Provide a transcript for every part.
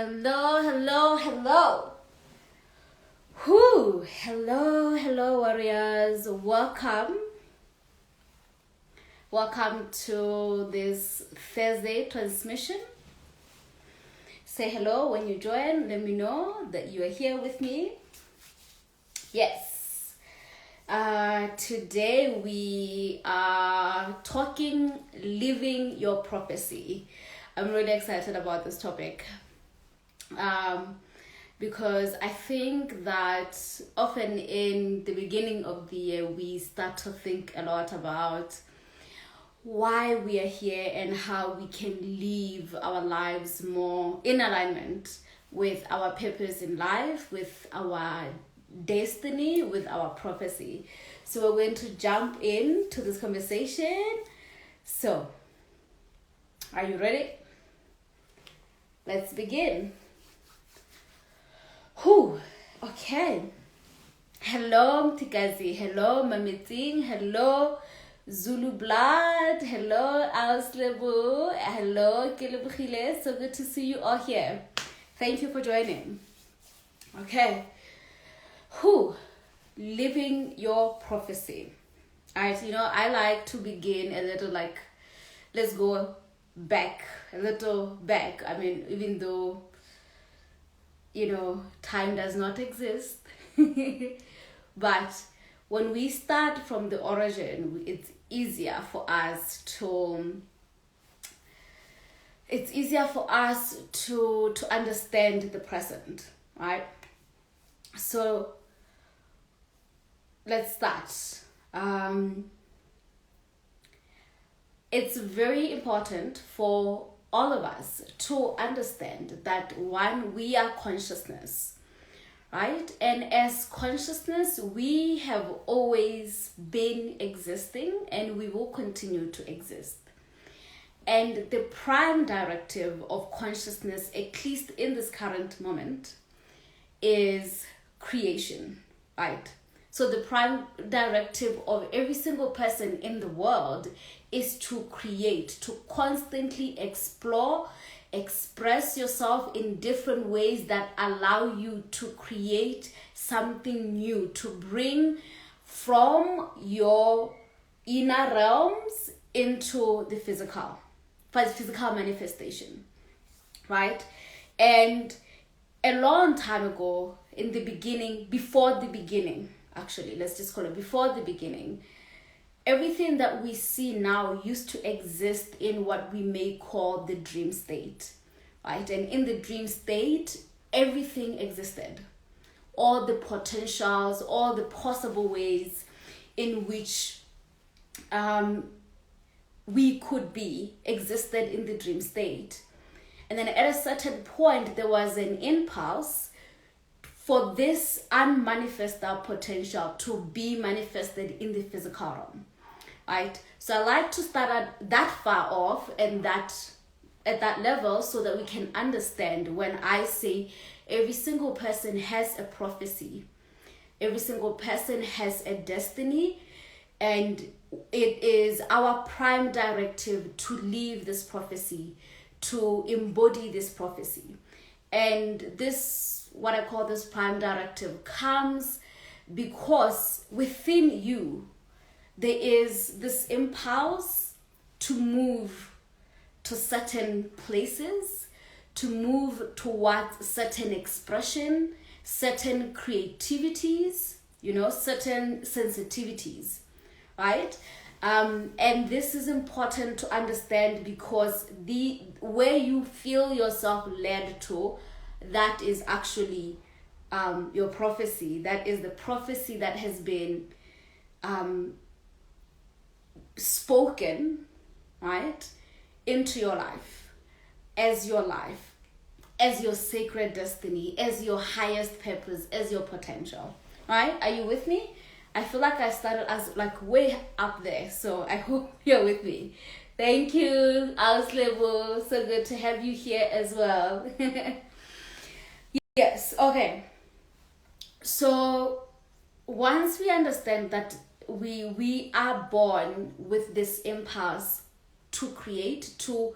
Hello, hello, hello. Whoo, hello, warriors. Welcome to this Thursday transmission. Say hello when you join. Let me know that you are here with me. Yes. Today we are talking living your prophecy. I'm really excited about this topic. Because I think that often in the beginning of the year we start to think a lot about why we are here and how we can live our lives more in alignment with our purpose in life, with our destiny, with our prophecy. So we're going to jump into this conversation. So, are you ready? Let's begin. Okay. Hello Mtikazi, hello Mamiting, hello Zulu Blood, hello Auslebu, hello Kilebukhile. So good to see you all here. Thank you for joining. Okay. Living your prophecy. Alright, I like to begin a little let's go back, a little back. I mean, even though time does not exist. But when we start from the origin, it's easier for us to understand the present, right? So let's start. It's very important for all of us to understand that one, we are consciousness, right? And as consciousness, we have always been existing and we will continue to exist. And the prime directive of consciousness, at least in this current moment, is creation, right? So the prime directive of every single person in the world is to create, to constantly explore, express yourself in different ways that allow you to create something new, to bring from your inner realms into the physical manifestation, right? And a long time ago, in the beginning, before the beginning, let's just call it before the beginning, everything that we see now used to exist in what we may call the dream state, right? And in the dream state, everything existed. All the potentials, all the possible ways in which we could be existed in the dream state. And then at a certain point, there was an impulse for this unmanifested potential to be manifested in the physical realm, right? So I like to start at that far off and at that level so that we can understand when I say every single person has a prophecy, every single person has a destiny, and it is our prime directive to live this prophecy, to embody this prophecy. And this, what I call this prime directive, comes because within you there is this impulse to move to certain places, to move towards certain expression, certain creativities, certain sensitivities, right? And this is important to understand because where you feel yourself led to, that is actually your prophecy. That is the prophecy that has been spoken, right, into your life, as your sacred destiny, as your highest purpose, as your potential, right? Are you with me? I feel like I started as way up there, so I hope you're with me. Thank you, Auslebu. So good to have you here as well. Yes, okay. So once we understand that we are born with this impulse to create, to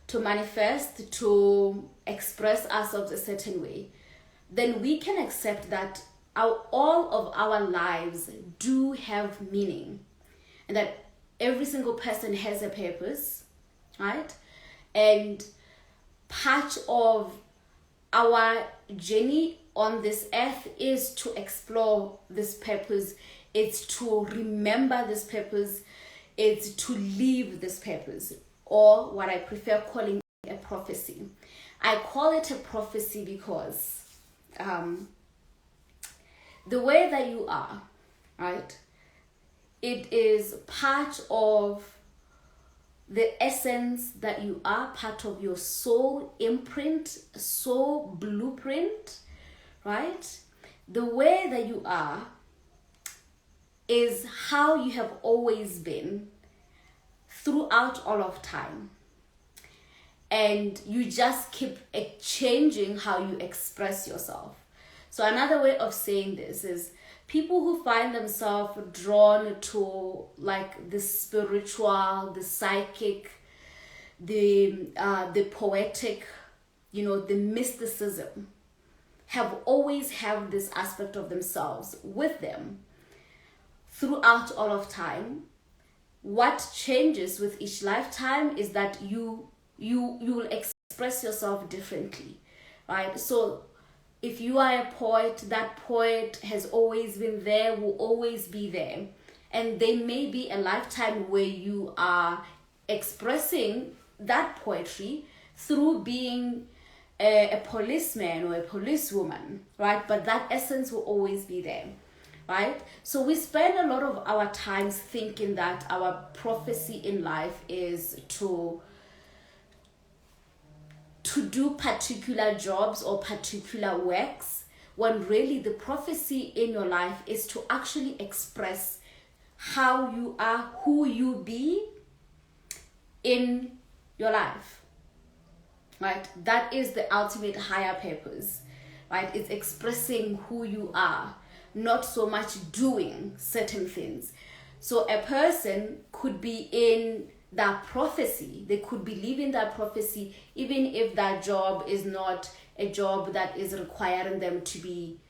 to manifest, to express ourselves a certain way, then we can accept that all of our lives do have meaning, and that every single person has a purpose, right? And part of our journey on this earth is to explore this purpose. It's to remember this purpose. It's to live this purpose, or what I prefer calling a prophecy. I call it a prophecy because the way that you are, right, it is part of the essence that you are, part of your soul imprint, soul blueprint, right? The way that you are is how you have always been throughout all of time. And you just keep changing how you express yourself. So another way of saying this is people who find themselves drawn to like the spiritual, the psychic, the poetic, the mysticism, have always have this aspect of themselves with them throughout all of time. What changes with each lifetime is that you will express yourself differently, right? So if you are a poet, that poet has always been there, will always be there. And there may be a lifetime where you are expressing that poetry through being a policeman or a policewoman, right? But that essence will always be there, right? So we spend a lot of our times thinking that our prophecy in life is to do particular jobs or particular works, when really the prophecy in your life is to actually express how you are, who you be in your life, right? That is the ultimate higher purpose, right? It's expressing who you are, not so much doing certain things. So a person could be in that prophecy, they could be living that prophecy, even if that job is not a job that is requiring them to be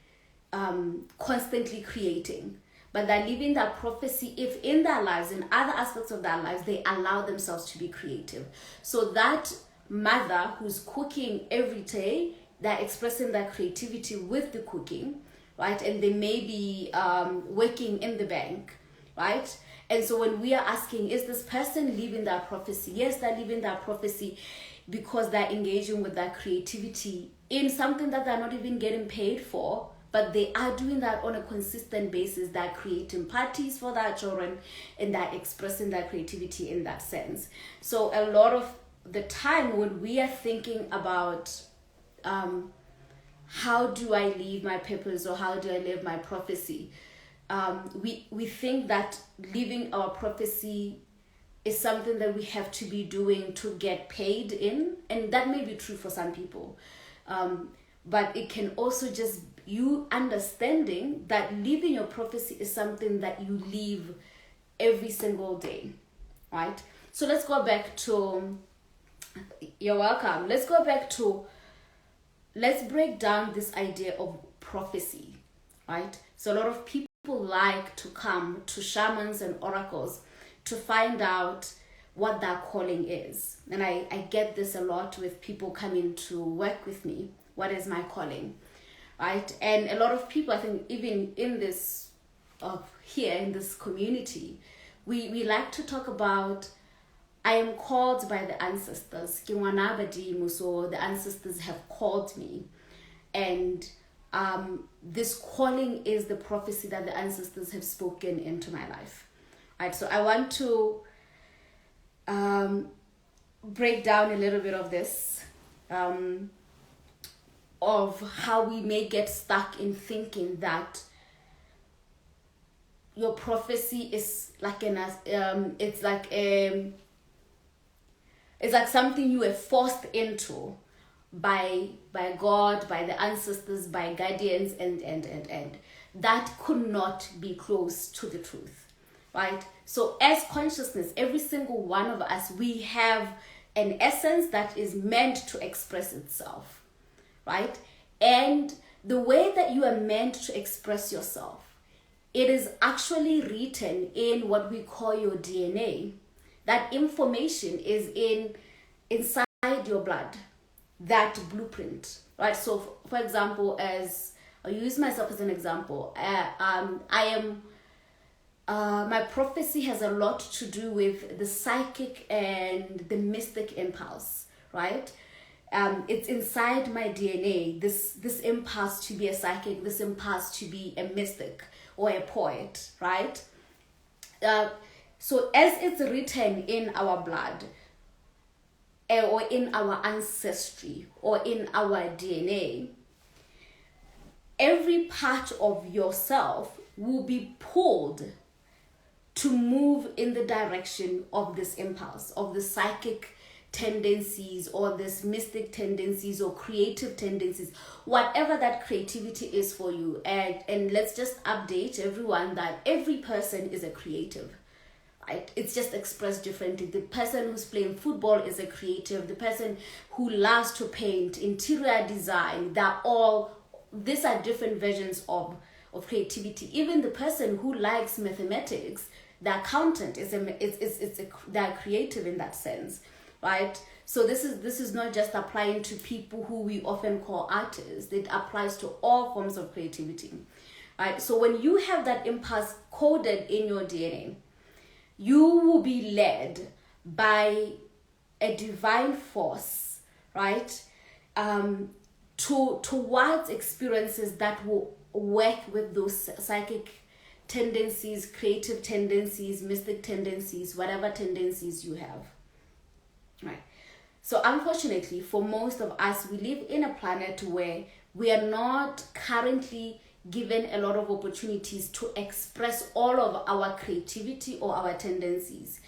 constantly creating. But they're living that prophecy if in their lives, in other aspects of their lives, they allow themselves to be creative. So that mother who's cooking every day, they're expressing that creativity with the cooking, right? And they may be working in the bank, right? And so when we are asking, is this person living that prophecy? Yes, they're living that prophecy because they're engaging with that creativity in something that they're not even getting paid for, but they are doing that on a consistent basis. They're creating parties for their children and they're expressing that creativity in that sense. So a lot of the time when we are thinking about how do I live my purpose or how do I live my prophecy, we think that living our prophecy is something that we have to be doing to get paid in, and that may be true for some people, but it can also just you understanding that living your prophecy is something that you live every single day, right? So let's go back to, you're welcome, let's break down this idea of prophecy, right? So a lot of people like to come to shamans and oracles to find out what their calling is. And I get this a lot with people coming to work with me. What is my calling, right? And a lot of people, I think even in this, here in this community, we like to talk about, I am called by the ancestors. So the ancestors have called me. And this calling is the prophecy that the ancestors have spoken into my life. Right, so I want to break down a little bit of this, of how we may get stuck in thinking that your prophecy is like it's like something you were forced into by God, by the ancestors, by guardians, and that could not be close to the truth, right? So as consciousness, every single one of us, we have an essence that is meant to express itself, right? And the way that you are meant to express yourself, it is actually written in what we call your DNA. That information is inside your blood, that blueprint, right? So, for example, as I'll use myself as an example, my prophecy has a lot to do with the psychic and the mystic impulse, right? It's inside my DNA, this impulse to be a psychic, this impulse to be a mystic or a poet, right? So as it's written in our blood, or in our ancestry, or in our DNA, every part of yourself will be pulled to move in the direction of this impulse, of the psychic tendencies, or this mystic tendencies, or creative tendencies, whatever that creativity is for you. And let's just update everyone that every person is a creative, right? It's just expressed differently. The person who's playing football is a creative. The person who loves to paint, interior design, these are different versions of creativity. Even the person who likes mathematics, the accountant, they're creative in that sense, right? So this is not just applying to people who we often call artists. It applies to all forms of creativity, right? So when you have that impulse coded in your DNA, you will be led by a divine force, right? Towards experiences that will work with those psychic tendencies, creative tendencies, mystic tendencies, whatever tendencies you have, right? So unfortunately, for most of us, we live in a planet where we are not currently given a lot of opportunities to express all of our creativity or our tendencies,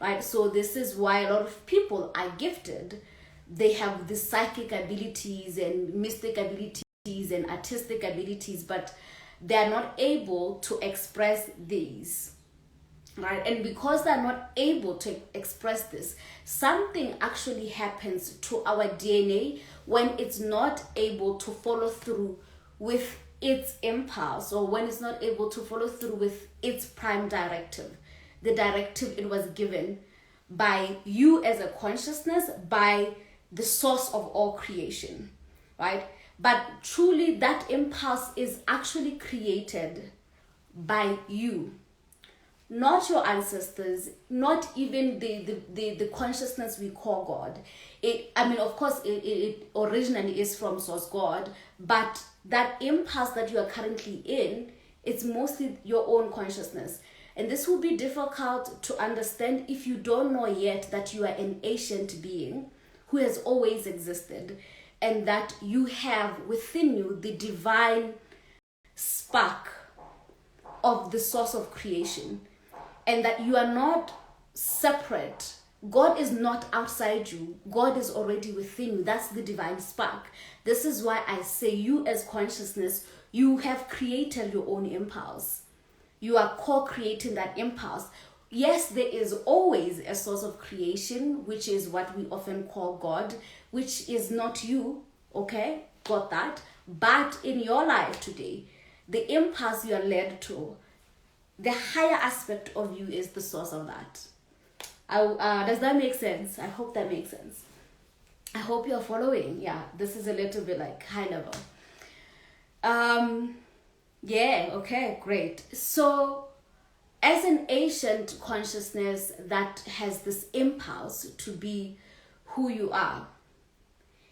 right? So this is why a lot of people are gifted. They have the psychic abilities and mystic abilities and artistic abilities, but they are not able to express these, right? And because they're not able to express this, something actually happens to our DNA when it's not able to follow through with its impulse, or when it's not able to follow through with its prime directive, the directive it was given by you as a consciousness, by the source of all creation, right? But truly that impulse is actually created by you, not your ancestors, not even the consciousness we call God. Of course, it originally is from source God, but that impulse that you are currently in, it's mostly your own consciousness. And this will be difficult to understand if you don't know yet that you are an ancient being who has always existed, and that you have within you the divine spark of the source of creation, and that you are not separate. God is not outside you. God is already within you. That's the divine spark. This is why I say you as consciousness, you have created your own impulse. You are co-creating that impulse. Yes, there is always a source of creation, which is what we often call God, which is not you, okay? Got that? But in your life today, the impulse you are led to, the higher aspect of you is the source of that. Does that make sense? I hope that makes sense. I hope you're following. Yeah, this is a little bit like high level. Yeah, okay, great. So as an ancient consciousness that has this impulse to be who you are,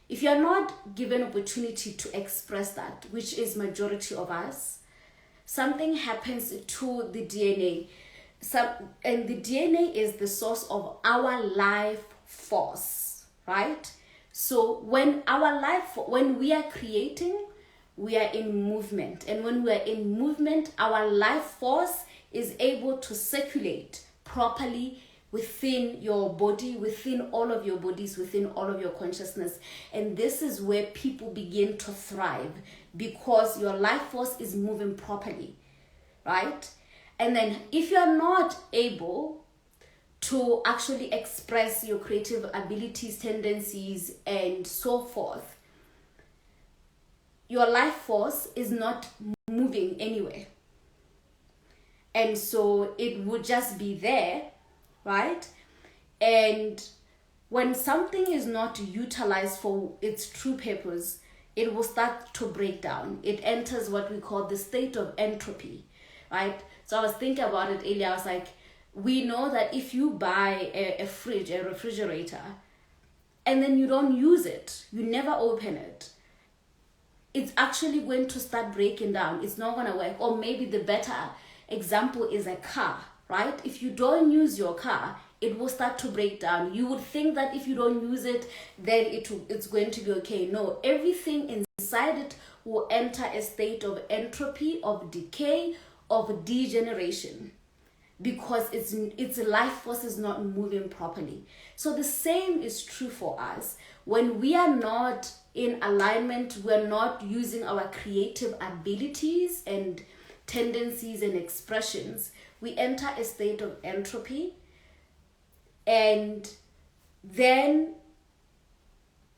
if you're not given opportunity to express that, which is majority of us, something happens to the DNA. And the DNA is the source of our life force, right? So when we are creating, we are in movement. And when we are in movement, our life force is able to circulate properly within your body, within all of your bodies, within all of your consciousness. And this is where people begin to thrive, because your life force is moving properly, right? And then if you're not able to actually express your creative abilities, tendencies, and so forth, your life force is not moving anywhere. And so it would just be there, right? And when something is not utilized for its true purpose, it will start to break down. It enters what we call the state of entropy, right? So I was thinking about it earlier. I was like, we know that if you buy a refrigerator, and then you don't use it, you never open it, it's actually going to start breaking down. It's not going to work. Or maybe the better example is a car, right? If you don't use your car, it will start to break down. You would think that if you don't use it, then it's going to be okay. No, everything inside it will enter a state of entropy, of decay, of degeneration, because its life force is not moving properly. So the same is true for us. When we are not in alignment, we're not using our creative abilities and tendencies and expressions, we enter a state of entropy, and then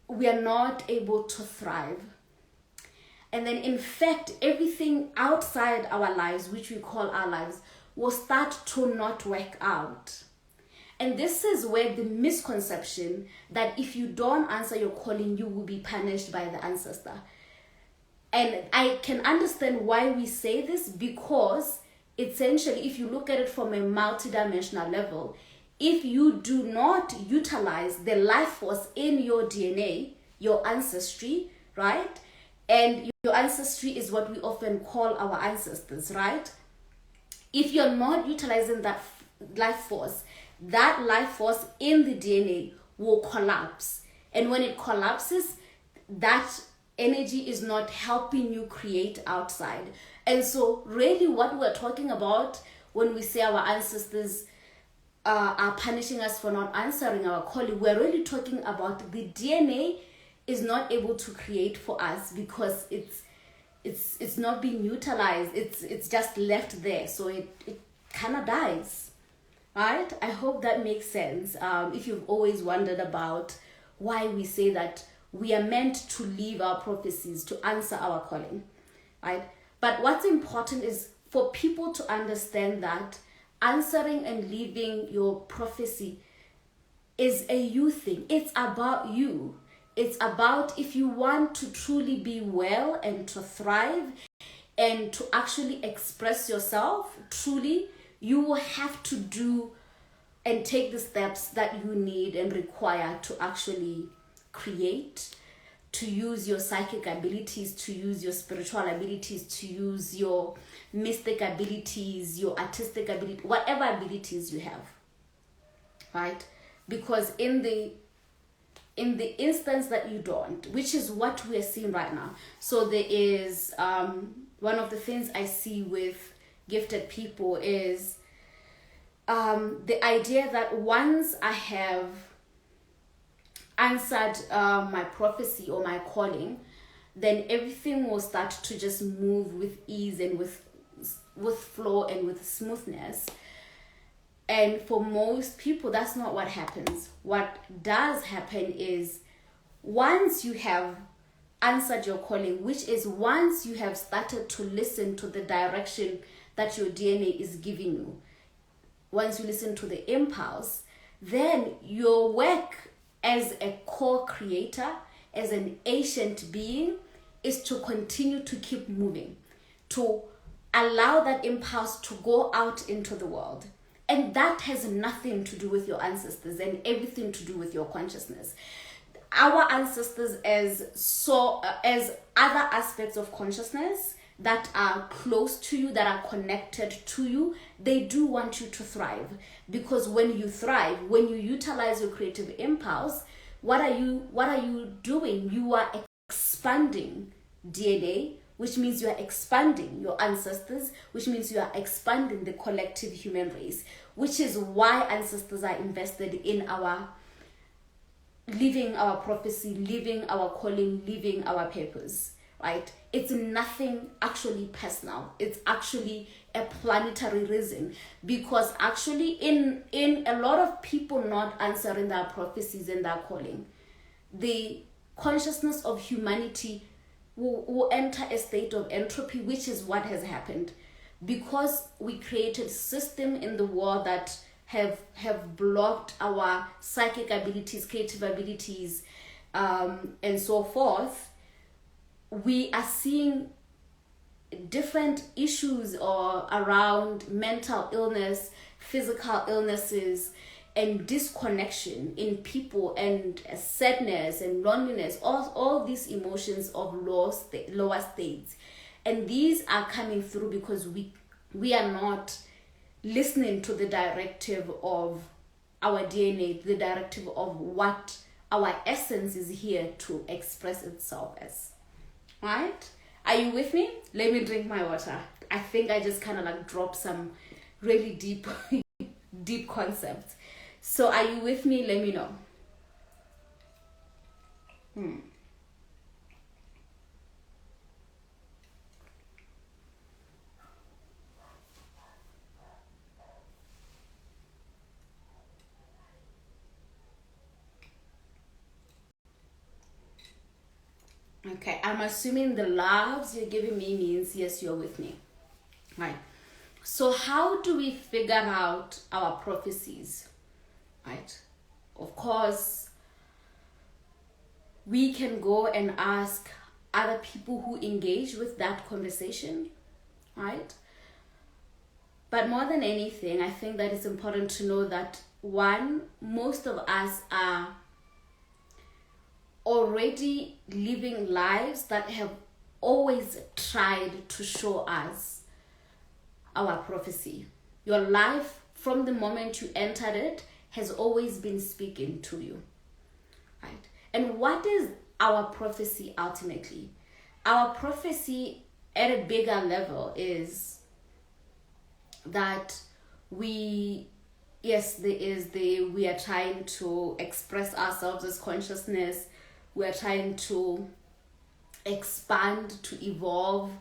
we are not able to thrive. And then in fact, everything outside our lives, which we call our lives, will start to not work out. And this is where the misconception that if you don't answer your calling, you will be punished by the ancestor. And I can understand why we say this, because essentially, if you look at it from a multidimensional level, if you do not utilize the life force in your DNA, your ancestry, right? And your ancestry is what we often call our ancestors, right? If you're not utilizing that life force in the DNA will collapse. And when it collapses, that energy is not helping you create outside. And so really what we're talking about when we say our ancestors are punishing us for not answering our calling, we're really talking about the DNA is not able to create for us because it's not being utilized. It's just left there, so it kind of dies, right? I hope that makes sense. If you've always wondered about why we say that we are meant to live our prophecies, to answer our calling, right? But what's important is for people to understand that answering and living your prophecy is a you thing. It's about you. It's about, if you want to truly be well and to thrive and to actually express yourself truly, you will have to do and take the steps that you need and require to actually create, to use your psychic abilities, to use your spiritual abilities, to use your mystic abilities, your artistic ability, whatever abilities you have, right? Because in the instance that you don't, which is what we're seeing right now. So there is one of the things I see with gifted people is the idea that once I have answered my prophecy or my calling, then everything will start to just move with ease and with flow and with smoothness. And for most people, that's not what happens. What does happen is once you have answered your calling, which is once you have started to listen to the direction that your DNA is giving you, once you listen to the impulse, then your work as a co-creator, as an ancient being, is to continue to keep moving, to allow that impulse to go out into the world. And that has nothing to do with your ancestors and everything to do with your consciousness. Our ancestors as other aspects of consciousness that are close to you, that are connected to you, they do want you to thrive. Because when you thrive, when you utilize your creative impulse, what are you doing? You are expanding DNA, which means you are expanding your ancestors, which means you are expanding the collective human race, which is why ancestors are invested in our living our prophecy, living our calling, living our purpose, right? It's nothing actually personal. It's actually a planetary reason, because actually in a lot of people not answering their prophecies and their calling, the consciousness of humanity will enter a state of entropy, which is what has happened because we created system in the world that have blocked our psychic abilities, creative abilities, and so forth. We are seeing different issues or around mental illness, physical illnesses, and disconnection in people, and sadness and loneliness, all these emotions of lower states. And these are coming through because we are not listening to the directive of our DNA, the directive of what our essence is here to express itself as. Right? Are you with me? Let me drink my water. I think I just kind of like dropped some really deep deep concepts. So are you with me? Let me know. Okay, I'm assuming the loves you're giving me means yes, you're with me. Right. So how do we figure out our prophecies? Right. Of course, we can go and ask other people who engage with that conversation, right? But more than anything, I think that it's important to know that one, most of us are already living lives that have always tried to show us our prophecy. Your life, from the moment you entered it, has always been speaking to you, right? And what is our prophecy ultimately? Our prophecy at a bigger level is that we are trying to express ourselves as consciousness. We are trying to expand, to evolve,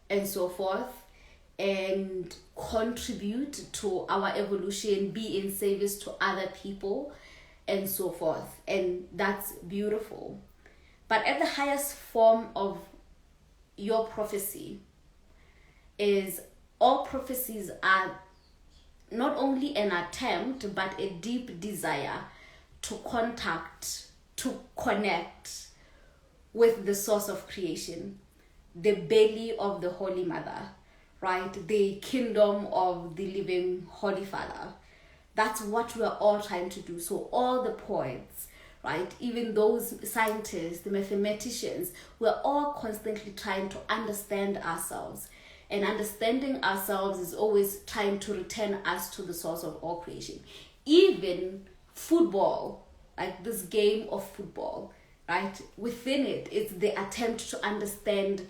and so forth, and contribute to our evolution, be in service to other people, and so forth. And that's beautiful. But at the highest form of your prophecy is, all prophecies are not only an attempt, but a deep desire to contact, to connect with the source of creation, the belly of the Holy Mother, right? The kingdom of the living Holy Father. That's what we're all trying to do. So all the poets, right? Even those scientists, the mathematicians, we're all constantly trying to understand ourselves. And understanding ourselves is always trying to return us to the source of all creation. Even football, like this game of football, right? Within it, it's the attempt to understand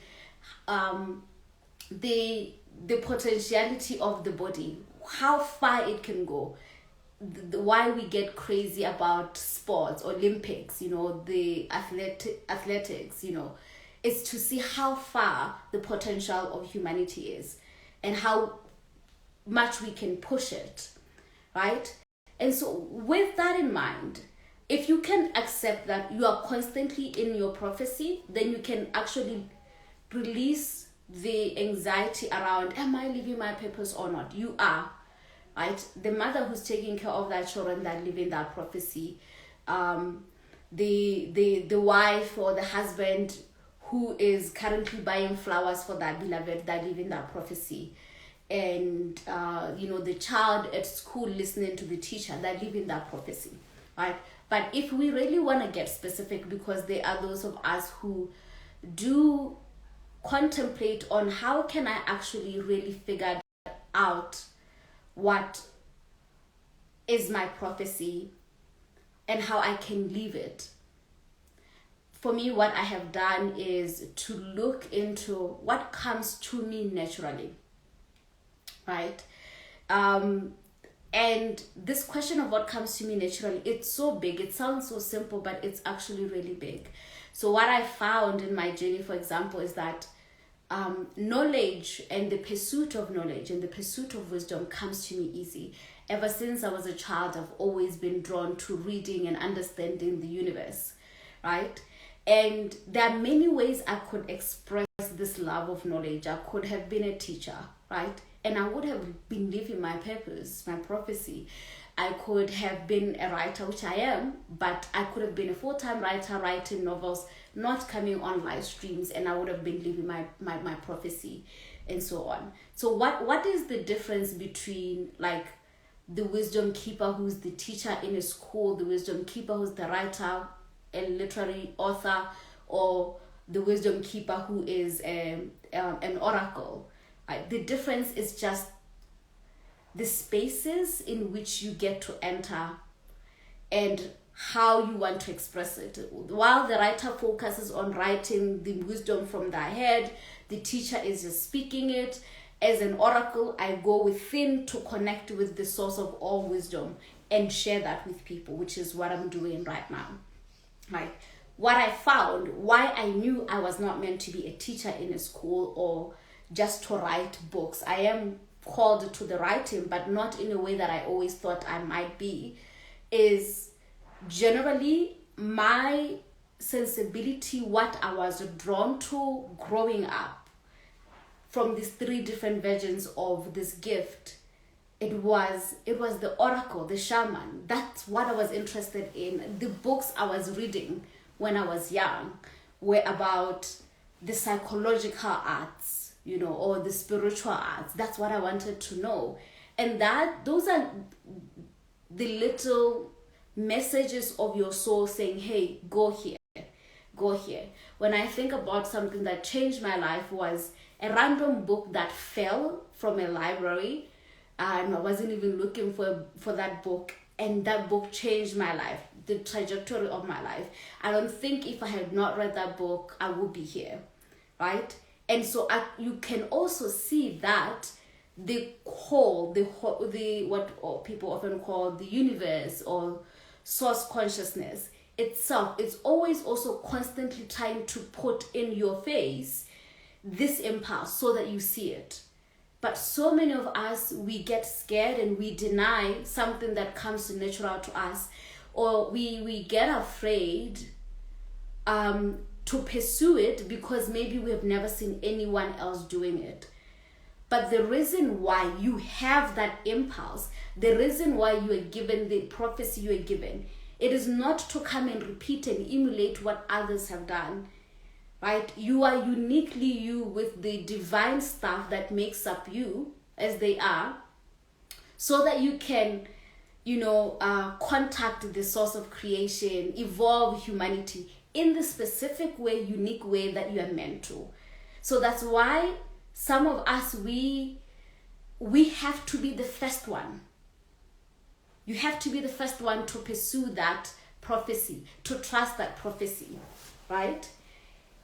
the potentiality of the body, how far it can go, why we get crazy about sports, Olympics, the athletics, it's to see how far the potential of humanity is and how much we can push it, right? And so with that in mind, if you can accept that you are constantly in your prophecy, then you can actually release the anxiety around, am I living my purpose or not? You are, right? The mother who's taking care of that children that live in that prophecy, the wife or the husband who is currently buying flowers for that beloved that live in that prophecy, and the child at school listening to the teacher that live in that prophecy, right? But if we really want to get specific, because there are those of us who do contemplate on how can I actually really figure out what is my prophecy and how I can live it. For me, what I have done is to look into what comes to me naturally, right? And this question of what comes to me naturally, it's so big. It sounds so simple, but it's actually really big. So what I found in my journey, for example, is that knowledge and the pursuit of knowledge and the pursuit of wisdom comes to me easy. Ever since I was a child, I've always been drawn to reading and understanding the universe, right? And there are many ways I could express this love of knowledge. I could have been a teacher, right? And I would have been living my purpose, my prophecy. I could have been a writer, which I am, but I could have been a full-time writer, writing novels, not coming on live streams, and I would have been living my prophecy and so on. So what is the difference between like the wisdom keeper who's the teacher in a school, the wisdom keeper who's the writer, a literary author, or the wisdom keeper who is an oracle? The difference is just the spaces in which you get to enter and how you want to express it. While the writer focuses on writing the wisdom from their head, the teacher is just speaking it. As an oracle, I go within to connect with the source of all wisdom and share that with people, which is what I'm doing right now. Right? What I found, why I knew I was not meant to be a teacher in a school or just to write books. I am called to the writing, but not in a way that I always thought I might be, is generally my sensibility, what I was drawn to growing up from these three different versions of this gift. It was the oracle, the shaman. That's what I was interested in. The books I was reading when I was young were about the psychological arts, or the spiritual arts. That's what I wanted to know. And those are the little messages of your soul saying, hey, go here. When I think about something that changed my life, was a random book that fell from a library. I wasn't even looking for that book, and that book changed my life, the trajectory of my life. I don't think if I had not read that book, I would be here, right? And so you can also see that the whole, what people often call the universe or source consciousness itself, it's always also constantly trying to put in your face this impulse so that you see it. But so many of us, we get scared and we deny something that comes natural to us, or we get afraid to pursue it because maybe we have never seen anyone else doing it. But the reason why you have that impulse, the reason why you are given the prophecy you are given, it is not to come and repeat and emulate what others have done, right? You are uniquely you with the divine stuff that makes up you as they are, so that you can, contact the source of creation, evolve humanity in the specific way, unique way that you are meant to. So that's why some of us, we have to be the first one. You have to be the first one to pursue that prophecy, to trust that prophecy, right?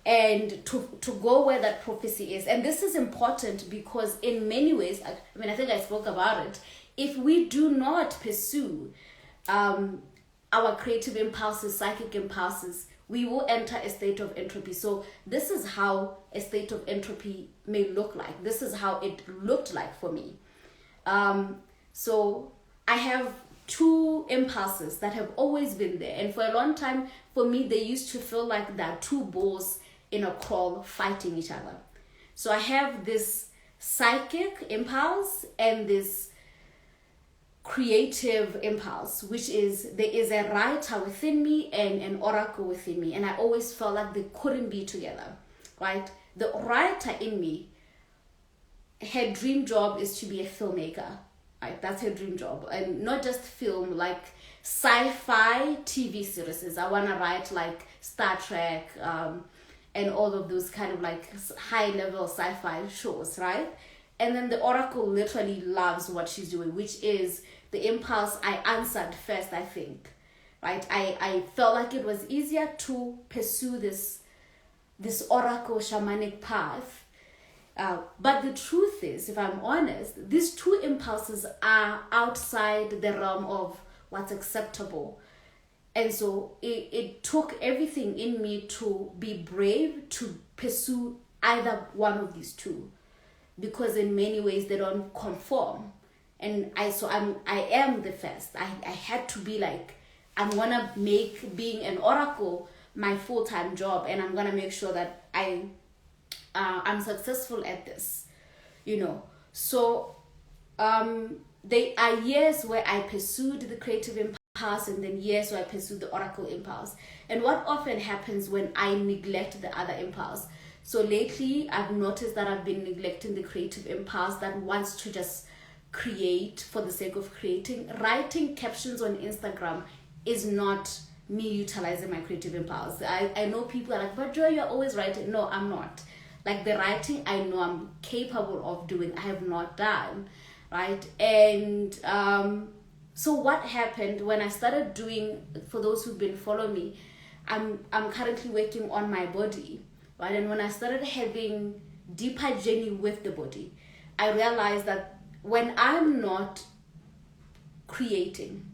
And to go where that prophecy is. And this is important because in many ways, I think I spoke about it, if we do not pursue our creative impulses, psychic impulses, we will enter a state of entropy. So this is how a state of entropy may look like. This is how it looked like for me. So I have two impulses that have always been there. And for a long time, for me, they used to feel like there are two bulls in a kraal fighting each other. So I have this psychic impulse and this creative impulse, which is there is a writer within me and an oracle within me, and I always felt like they couldn't be together, right? The writer in me, her dream job is to be a filmmaker, right? That's her dream job, and not just film, like sci-fi TV series. I want to write like Star Trek and all of those kind of like high-level sci-fi shows, right? And then the oracle literally loves what she's doing, which is the impulse I answered first, I think, right? I felt like it was easier to pursue this oracle shamanic path But the truth is, if I'm honest, these two impulses are outside the realm of what's acceptable. And so it took everything in me to be brave to pursue either one of these two, because in many ways they don't conform. And I am the first. I had to be like, I'm gonna make being an oracle my full-time job, and I'm gonna make sure that I'm successful at this, So there are years where I pursued the creative impulse, and then years where I pursued the oracle impulse. And what often happens when I neglect the other impulse? So lately, I've noticed that I've been neglecting the creative impulse that wants to just create for the sake of creating. Writing captions on Instagram is not me utilizing my creative impulse. I know people are like, but Joy, you're always writing. No, I'm not. Like the writing I know I'm capable of doing, I have not done, right? And so what happened when I started doing, for those who've been following me, I'm currently working on my body, right? And when I started having deeper journey with the body, I realized that when I'm not creating,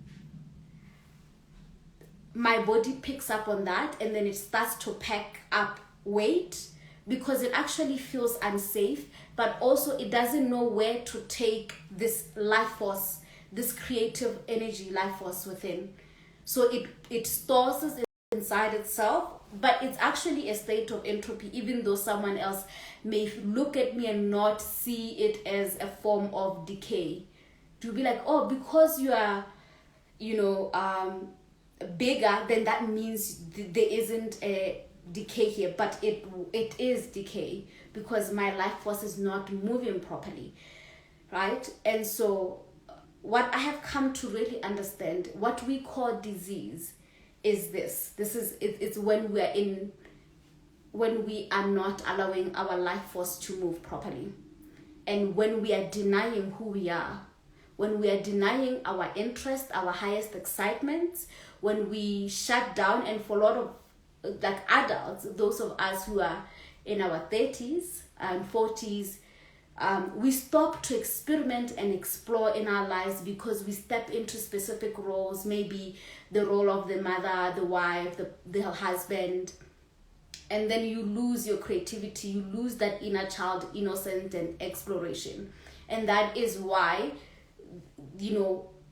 my body picks up on that, and then it starts to pack up weight, because it actually feels unsafe, but also it doesn't know where to take this life force, this creative energy life force within. So it stores it inside itself, but it's actually a state of entropy, even though someone else may look at me and not see it as a form of decay. To be like, oh, because you are, bigger, then that means there isn't a decay here. But it is decay, because my life force is not moving properly, right? And so what I have come to really understand, what we call disease, is it's when we are not allowing our life force to move properly, and when we are denying who we are, when we are denying our interest, our highest excitements, when we shut down. And for a lot of like adults, those of us who are in our 30s and 40s, we stop to experiment and explore in our lives, because we step into specific roles, maybe the role of the mother, the wife, the husband, and then you lose your creativity, you lose that inner child innocence and exploration. And that is why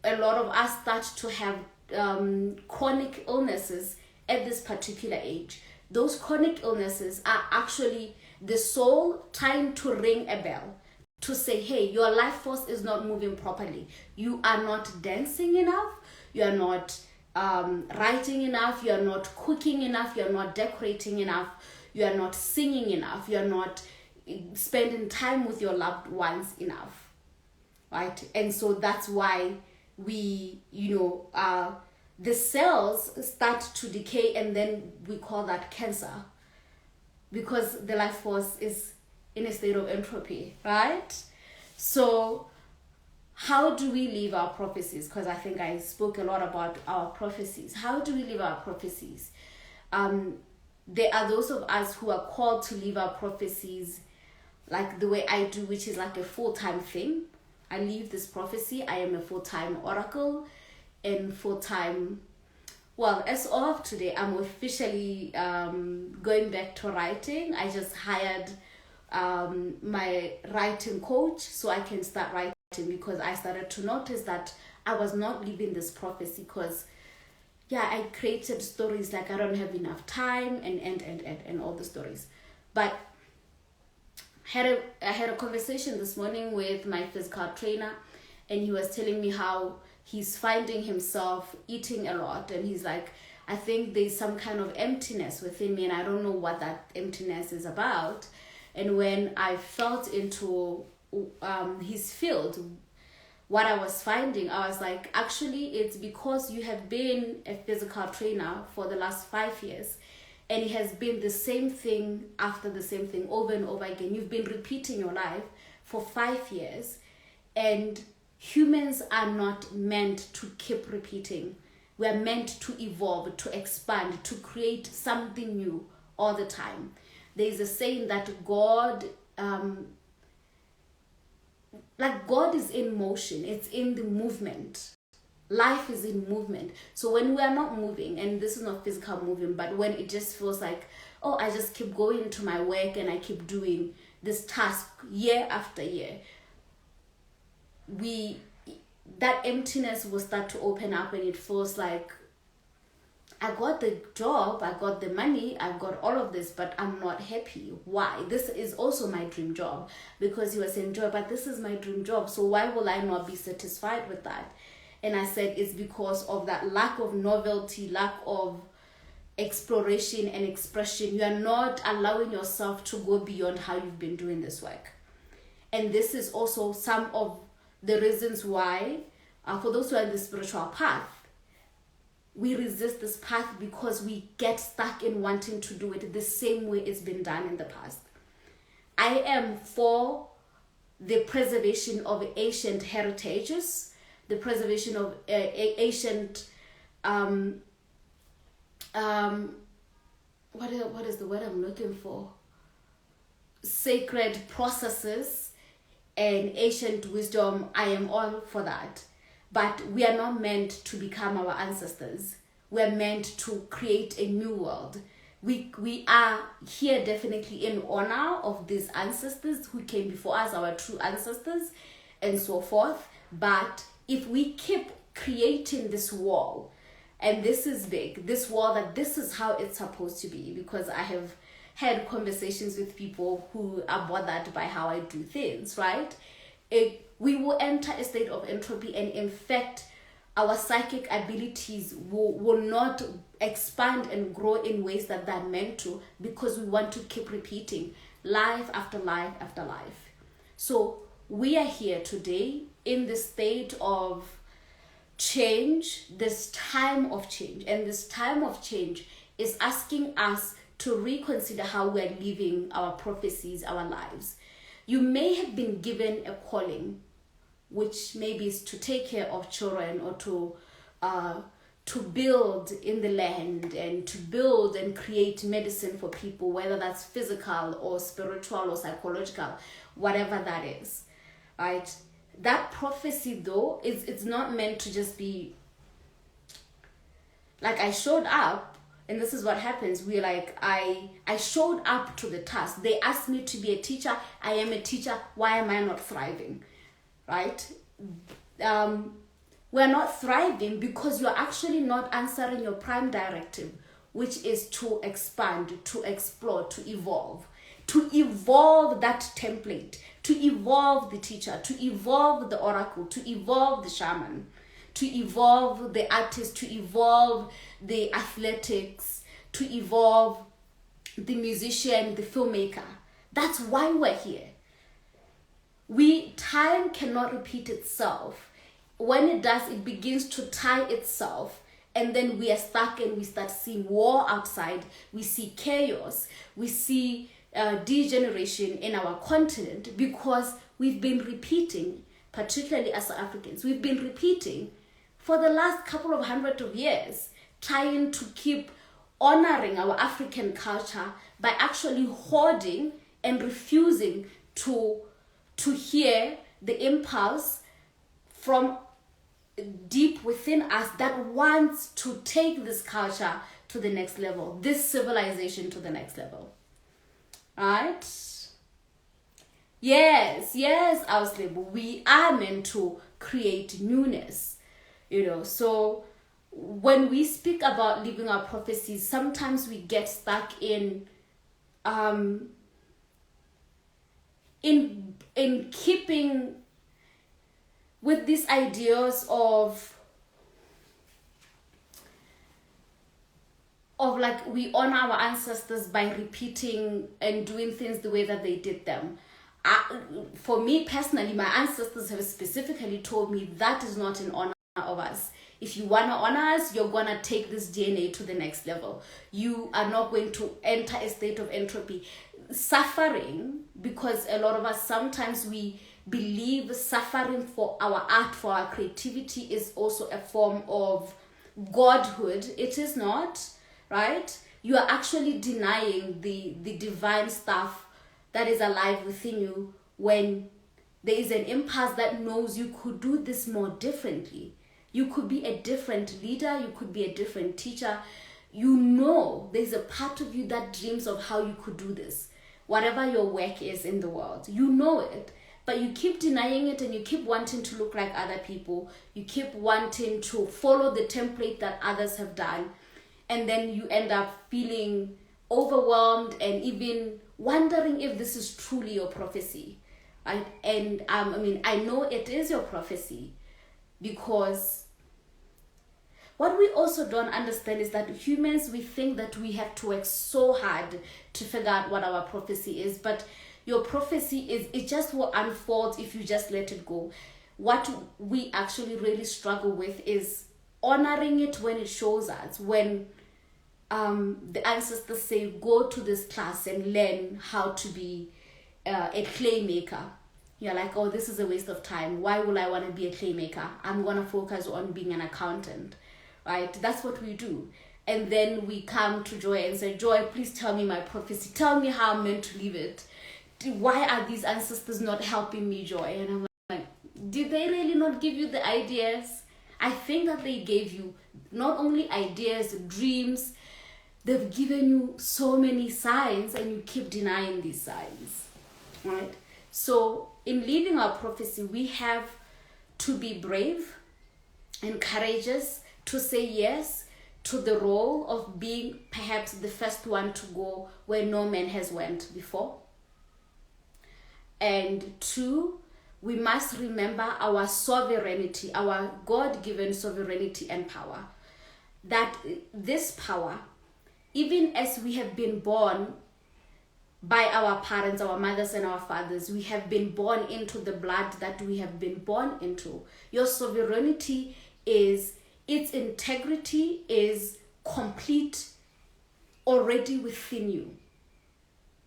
a lot of us start to have chronic illnesses at this particular age. Those chronic illnesses are actually the soul trying to ring a bell to say, hey, your life force is not moving properly. You are not dancing enough. You are not writing enough. You are not cooking enough. You are not decorating enough. You are not singing enough. You are not spending time with your loved ones enough. Right? And so that's why we, the cells start to decay, and then we call that cancer, because the life force is in a state of entropy, right? So how do we live our prophecies? Because I think I spoke a lot about our prophecies. How do we live our prophecies? There are those of us who are called to live our prophecies like the way I do, which is like a full-time thing. I live this prophecy. I am a full-time oracle and full-time, well, as of today, I'm officially going back to writing. I just hired my writing coach so I can start writing, because I started to notice that I was not living this prophecy, because I created stories like I don't have enough time and all the stories. But I had a conversation this morning with my physical trainer, and he was telling me how he's finding himself eating a lot, and he's like, I think there's some kind of emptiness within me, and I don't know what that emptiness is about. And when I felt into his field, what I was finding, I was like, actually, it's because you have been a physical trainer for the last 5 years, and it has been the same thing after the same thing over and over again. You've been repeating your life for 5 years, and humans are not meant to keep repeating. We are meant to evolve, to expand, to create something new all the time. There is a saying that God like God is in motion, it's in the movement. Life is in movement. So when we are not moving, and this is not physical moving, but when it just feels like, oh, I just keep going to my work and I keep doing this task year after year, that emptiness will start to open up, and it feels like, I got the job, I got the money, I got all of this, but I'm not happy. Why? This is also my dream job, because you were saying, Joy, but this is my dream job, so why will I not be satisfied with that? And I said, it's because of that lack of novelty, lack of exploration and expression. You are not allowing yourself to go beyond how you've been doing this work. And this is also some of the reasons why, for those who are in the spiritual path, we resist this path, because we get stuck in wanting to do it the same way it's been done in the past. I am for the preservation of ancient heritages, the preservation of ancient what is the word I'm looking for? Sacred processes and ancient wisdom. I am all for that. But we are not meant to become our ancestors. We are meant to create a new world. We are here definitely in honor of these ancestors who came before us, our true ancestors, and so forth. But if we keep creating this wall, and this is big, this wall, that this is how it's supposed to be, because I have had conversations with people who are bothered by how I do things, right? We will enter a state of entropy, and in fact, our psychic abilities will not expand and grow in ways that they're meant to, because we want to keep repeating life after life after life. So we are here today in the state of change, this time of change. And this time of change is asking us to reconsider how we're living our prophecies, our lives. You may have been given a calling, which maybe is to take care of children, or to build in the land, and to build and create medicine for people, whether that's physical or spiritual or psychological, whatever that is, right? That prophecy, though, it's not meant to just be like, I showed up, and this is what happens. We're like, I showed up to the task. They asked me to be a teacher. I am a teacher. Why am I not thriving? Right? We're not thriving because you're actually not answering your prime directive, which is to expand, to explore, to evolve that template, to evolve the teacher, to evolve the oracle, to evolve the shaman, to evolve the artist, to evolve the athletics, to evolve the musician, the filmmaker. That's why we're here. Time cannot repeat itself. When it does, it begins to tie itself, and then we are stuck, and we start seeing war outside. We see chaos. We see degeneration in our continent, because we've been repeating, particularly as Africans, we've been repeating for the last couple of hundred of years, trying to keep honoring our African culture by actually hoarding and refusing to hear the impulse from deep within us that wants to take this culture to the next level, this civilization to the next level. Right? Yes, Auslebo, we are meant to create newness, so when we speak about living our prophecies, sometimes we get stuck in keeping with these ideas of like, we honor our ancestors by repeating and doing things the way that they did them. For me personally, my ancestors have specifically told me that is not an honor of us. If you want to honor us, you're going to take this DNA to the next level. You are not going to enter a state of entropy. Suffering, because a lot of us, sometimes we believe suffering for our art, for our creativity, is also a form of godhood. It is not, right? You are actually denying the divine stuff that is alive within you when There is an impulse that knows you could do this more differently. You could be a different leader, you could be a different teacher. You know there's a part of you that dreams of how you could do this. Whatever your work is in the world, you know it, but you keep denying it and you keep wanting to look like other people. You keep wanting to follow the template that others have done. And then you end up feeling overwhelmed and even wondering if this is truly your prophecy. Right? And I know it is your prophecy, because what we also don't understand is that humans, we think that we have to work so hard to figure out what our prophecy is, but your prophecy it just will unfold if you just let it go. What we actually really struggle with is honoring it when it shows us, when the ancestors say, go to this class and learn how to be a clay maker. You're like, oh, this is a waste of time. Why will I want to be a clay maker? I'm going to focus on being an accountant, right? That's what we do. And then we come to Joy and say, Joy, please tell me my prophecy. Tell me how I'm meant to live it. Why are these ancestors not helping me, Joy? And I'm like, did they really not give you the ideas? I think that they gave you not only ideas, dreams, they've given you so many signs, and you keep denying these signs, right? So in living our prophecy, we have to be brave and courageous to say yes to the role of being perhaps the first one to go where no man has went before. And 2, we must remember our sovereignty, our God-given sovereignty and power. That this power, even as we have been born by our parents, our mothers and our fathers, we have been born into the blood that we have been born into. Your sovereignty is, its integrity is complete already within you.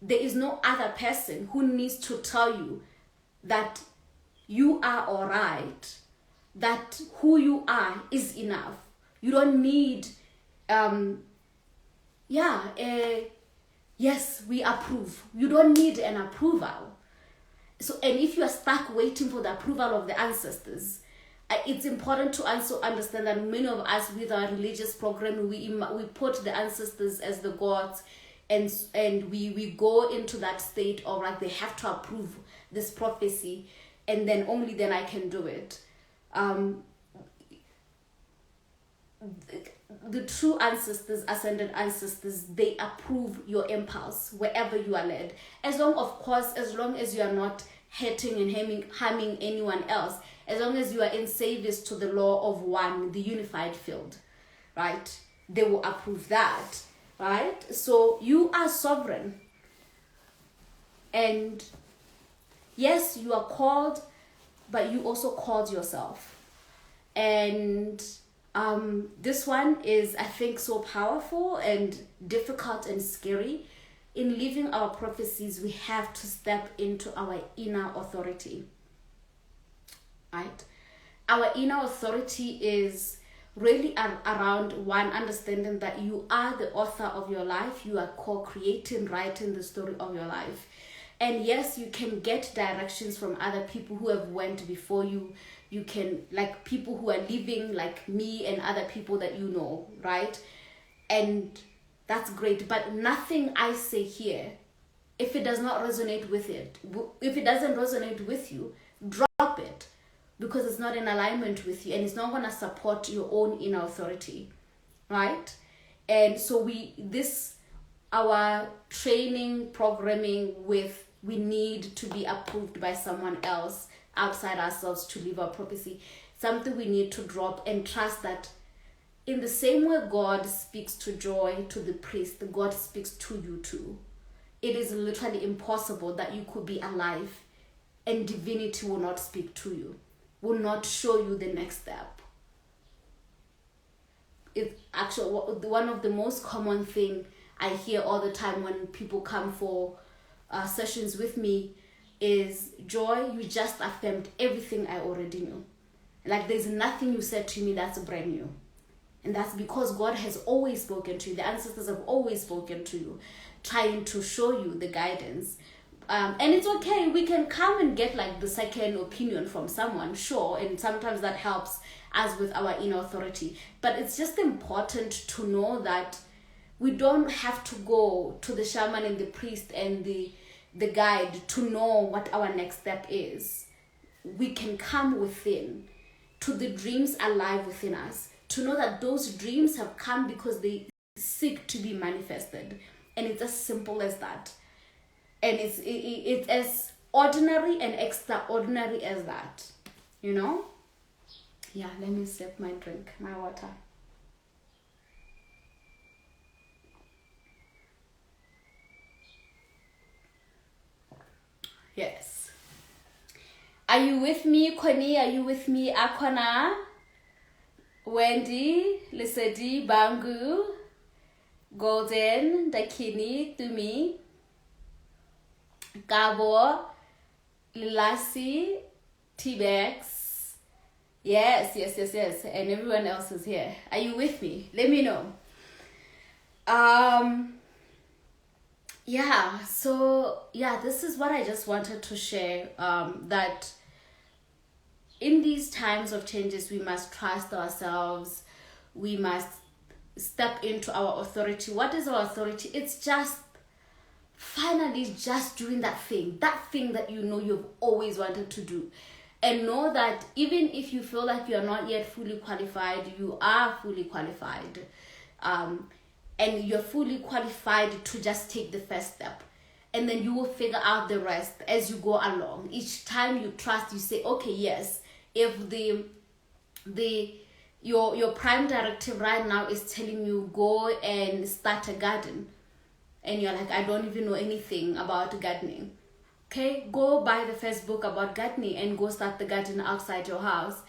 There is no other person who needs to tell you that you are all right, that who you are is enough. You don't need, yes, we approve. You don't need an approval. So, and if you are stuck waiting for the approval of the ancestors, it's important to also understand that many of us with our religious program, we put the ancestors as the gods, and we go into that state of like they have to approve this prophecy, and then only then I can do it. The true ancestors, ascended ancestors, they approve your impulse wherever you are led. As long as you are not hurting and harming anyone else, as long as you are in service to the law of one, the unified field, right? They will approve that, right? So you are sovereign. And yes, you are called, but you also called yourself. And this one is, I think, so powerful and difficult and scary. In living our prophecies, we have to step into our inner authority, right? Our inner authority is really around one, understanding that you are the author of your life. You are co-creating, writing the story of your life. And yes, you can get directions from other people who have went before you. You can, like people who are living like me and other people that you know, right? And that's great. But nothing I say here, if it does not resonate with it, if it doesn't resonate with you, drop it, because it's not in alignment with you and it's not going to support your own inner authority, right? And so our training, programming we need to be approved by someone else outside ourselves to live our prophecy. Something we need to drop and trust that in the same way God speaks to Joy, to the priest, God speaks to you too. It is literally impossible that you could be alive and divinity will not speak to you, will not show you the next step. It's actually one of the most common thing I hear all the time when people come for sessions with me is, Joy, you just affirmed everything I already knew. Like there's nothing you said to me that's brand new. And that's because God has always spoken to you. The ancestors have always spoken to you, trying to show you the guidance. And it's okay, we can come and get like the second opinion from someone, sure, and sometimes that helps us with our inner authority. But it's just important to know that we don't have to go to the shaman and the priest and the guide to know what our next step is. We can come within to the dreams alive within us, to know that those dreams have come because they seek to be manifested. And it's as simple as that. And it's as ordinary and extraordinary as that, you know? Yeah, let me sip my drink, my water. Yes. Are you with me, Connie? Are you with me, Akona? Wendy, Lisedi, Bangu, Golden, Dakini, Tumi, Gabo, Lilasi, T-Bex. Yes. And everyone else is here. Are you with me? Let me know. This is what I just wanted to share, that in these times of changes, we must trust ourselves. We must step into our authority. What is our authority? It's just finally just doing that thing that you know you've always wanted to do. And know that even if you feel like you're not yet fully qualified, you are fully qualified. And you're fully qualified to just take the first step. And then you will figure out the rest as you go along. Each time you trust, you say, okay, yes, if your prime directive right now is telling you go and start a garden, and you're like, I don't even know anything about gardening. Okay, go buy the first book about gardening and go start the garden outside your house,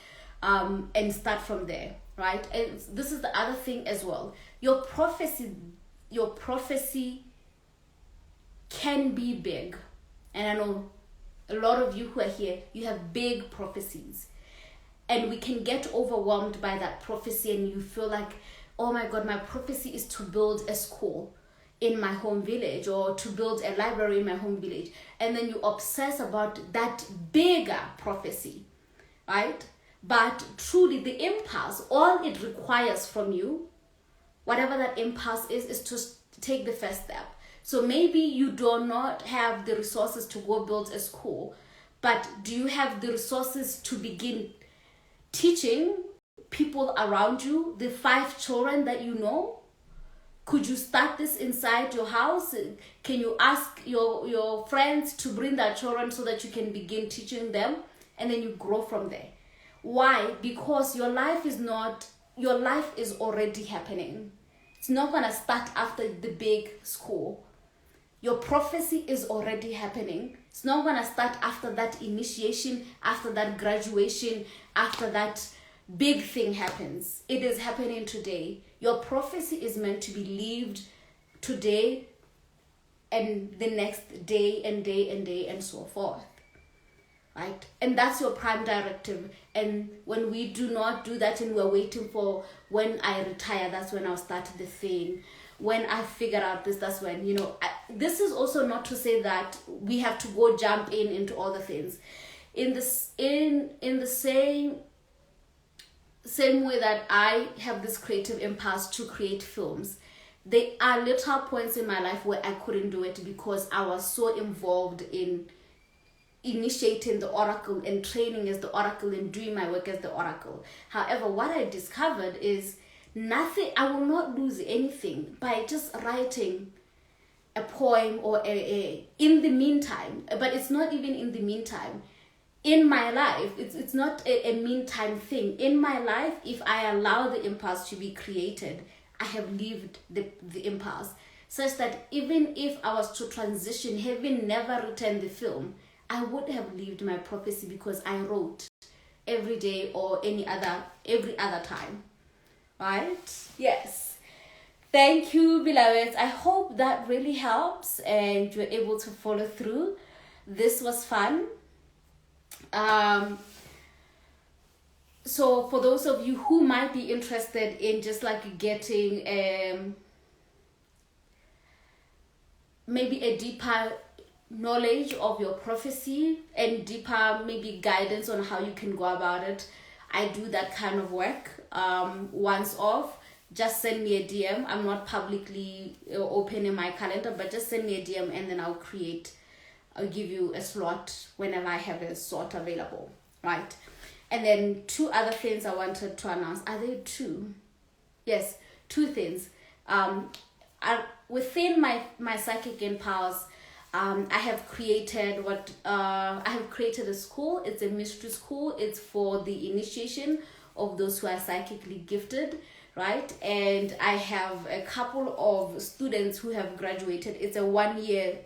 and start from there, right? And this is the other thing as well. Your prophecy can be big. And I know a lot of you who are here, you have big prophecies. And we can get overwhelmed by that prophecy, and you feel like, oh my God, my prophecy is to build a school in my home village, or to build a library in my home village. And then you obsess about that bigger prophecy, right? But truly the impulse, all it requires from you, whatever that impulse is to take the first step. So maybe you do not have the resources to go build a school, but do you have the resources to begin teaching people around you, the 5 children that you know? Could you start this inside your house? Can you ask your friends to bring their children so that you can begin teaching them? And then you grow from there. Why? Because your life is already happening. It's not going to start after the big school. Your prophecy is already happening. It's not going to start after that initiation, after that graduation, after that big thing happens. It is happening today. Your prophecy is meant to be lived today and the next day and day and day and so forth. Right? And that's your prime directive. And when we do not do that and we're waiting for when I retire, that's when I'll start the thing. When I figure out this, that's when, this is also not to say that we have to go jump into all the things. In the same way that I have this creative impulse to create films, there are little points in my life where I couldn't do it because I was so involved in initiating the oracle and training as the oracle and doing my work as the oracle. However, what I discovered is I will not lose anything by just writing a poem or in the meantime. But it's not even in the meantime. In my life, it's not a meantime thing. In my life, if I allow the impulse to be created, I have lived the impulse. Such that even if I was to transition, having never written the film, I would have lived my prophecy because I wrote every day or every other time. Right? Yes. Thank you, beloveds. I hope that really helps and you're able to follow through. This was fun. So for those of you who might be interested in just like getting maybe a deeper knowledge of your prophecy and deeper maybe guidance on how you can go about it, I do that kind of work once off. Just send me a DM. I'm not publicly open in my calendar, but just send me a DM and then I'll give you a slot whenever I have a slot available, right? And then 2 other things I wanted to announce. Are there 2? Yes, 2 things. Within my psychic empowers, I have created a school. It's a mystery school. It's for the initiation of those who are psychically gifted, right? And I have a couple of students who have graduated. It's a 1-year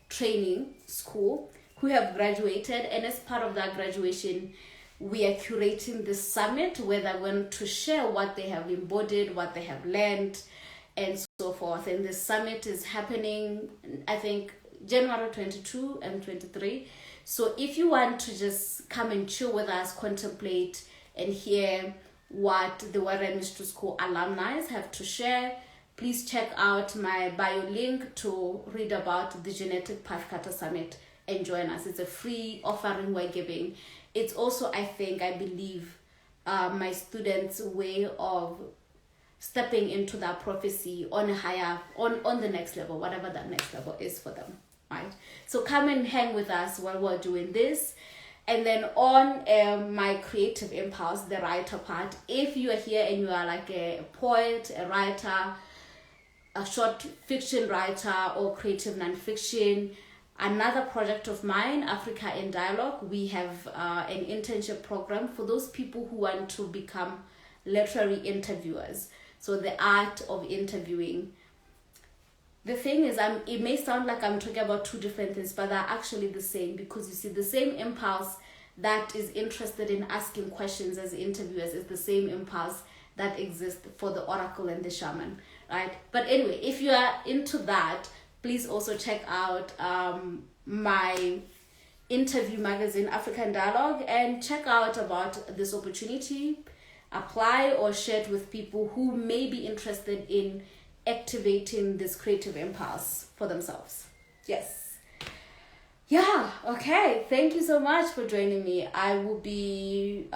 training school who have graduated, and as part of that graduation, we are curating this summit where they're going to share what they have embodied, what they have learned, and so forth. And this summit is happening, I think, January 22 and 23. So if you want to just come and chill with us, contemplate, and hear what the Warren Mystery School alumni have to share, please check out my bio link to read about the Genetic Pathcutter Summit and join us. It's a free offering we're giving. It's also, I believe, my students' way of stepping into that prophecy on a higher, on the next level, whatever that next level is for them, right? So come and hang with us while we're doing this. And then on my creative impulse, the writer part, if you are here and you are like a poet, a writer, a short fiction writer, or creative nonfiction, another project of mine, Africa in Dialogue, we have an internship program for those people who want to become literary interviewers. So the art of interviewing. The thing is, it may sound like I'm talking about 2 different things, but they're actually the same, because you see, the same impulse that is interested in asking questions as interviewers is the same impulse that exists for the oracle and the shaman, right? But anyway, if you are into that, please also check out my interview magazine, African Dialogue, and check out about this opportunity. Apply or share it with people who may be interested in activating this creative impulse for themselves. Yes. Yeah, okay. Thank you so much for joining me. I will be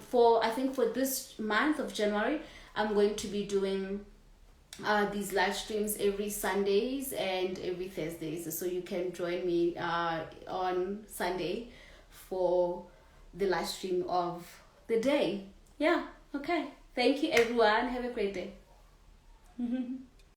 for this month of January, I'm going to be doing these live streams every Sundays and every Thursdays. So you can join me on Sunday for the live stream of the day. Yeah, okay. Thank you, everyone. Have a great day.